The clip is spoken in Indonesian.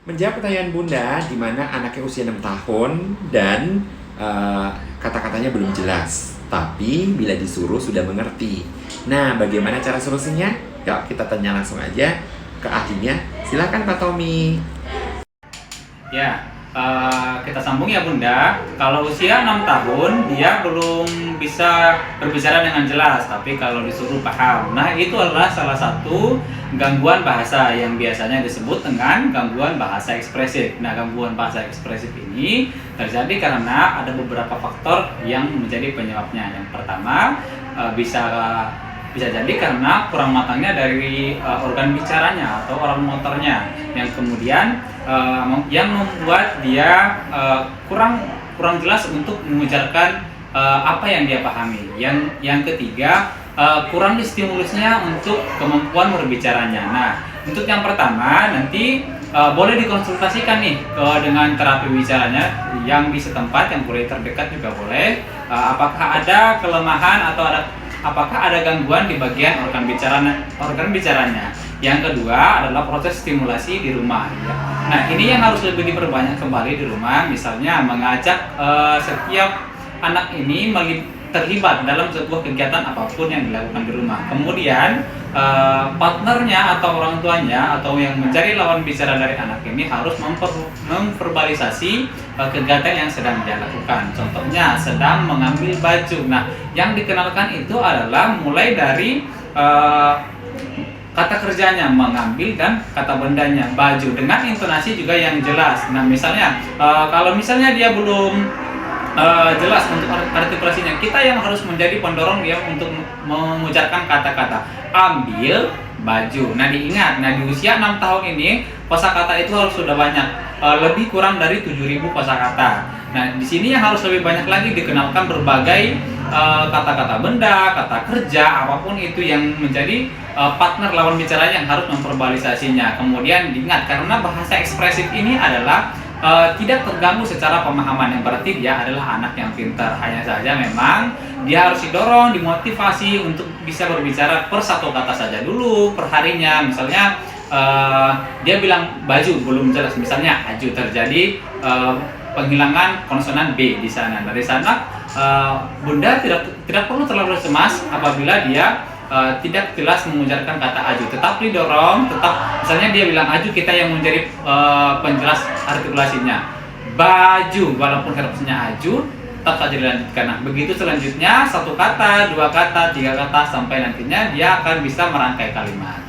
Menjawab pertanyaan Bunda, di mana anaknya usia 6 tahun dan kata-katanya belum jelas, tapi bila disuruh sudah mengerti. Nah, bagaimana cara solusinya? Yuk, kita tanya langsung aja ke ahlinya. Silakan Pak Tommy. Ya, kita sambung ya Bunda. Kalau usia 6 tahun, dia belum bisa berbicara dengan jelas, tapi kalau disuruh paham. Nah, itu adalah salah satu gangguan bahasa yang biasanya disebut dengan gangguan bahasa ekspresif. Nah, gangguan bahasa ekspresif ini terjadi karena ada beberapa faktor yang menjadi penyebabnya. Yang pertama, bisa bisa jadi karena kurang matangnya dari organ bicaranya atau oral motornya, yang kemudian yang membuat dia kurang jelas untuk mengucapkan apa yang dia pahami. Yang ketiga, kurang stimulusnya untuk kemampuan berbicaranya. Nah, untuk yang pertama nanti boleh dikonsultasikan nih dengan terapi bicaranya yang di setempat, yang boleh terdekat juga boleh. Apakah ada kelemahan atau apakah ada gangguan di bagian organ bicaranya. Yang kedua adalah proses stimulasi di rumah. Ya. Nah, ini yang harus lebih diperbanyak kembali di rumah. Misalnya mengajak setiap anak ini terlibat dalam sebuah kegiatan apapun yang dilakukan di rumah. Kemudian partnernya atau orang tuanya atau yang mencari lawan bicara dari anak ini harus memverbalisasi kegiatan yang sedang dia lakukan. Contohnya sedang mengambil baju. Nah, yang dikenalkan itu adalah mulai dari kata kerjanya mengambil dan kata bendanya baju dengan intonasi juga yang jelas. Nah, misalnya kalau misalnya dia belum jelas untuk artikulasinya, kita yang harus menjadi pendorong dia untuk mengucapkan kata-kata ambil baju. Nah, diingat, di usia 6 tahun ini kosakata itu harus sudah banyak, lebih kurang dari 7.000 kosakata. Nah, di sini yang harus lebih banyak lagi dikenalkan berbagai kata-kata benda, kata kerja, apapun itu yang menjadi partner lawan bicaranya yang harus memverbalisasinya. Kemudian diingat, karena bahasa ekspresif ini adalah tidak terganggu secara pemahaman, yang berarti dia adalah anak yang pintar. Hanya saja memang dia harus didorong, dimotivasi untuk bisa berbicara per satu kata saja dulu perharinya. Misalnya dia bilang baju belum jelas, misalnya aju, terjadi penghilangan konsonan B di sana. Dari sana Bunda tidak perlu terlalu cemas apabila dia tidak jelas mengucapkan kata aju, tetap didorong, misalnya dia bilang aju, kita yang menjadi penjelas artikulasinya baju, walaupun hurufnya aju tetap saja dilanjutkan. Nah, begitu selanjutnya, satu kata, dua kata, tiga kata, sampai nantinya dia akan bisa merangkai kalimat.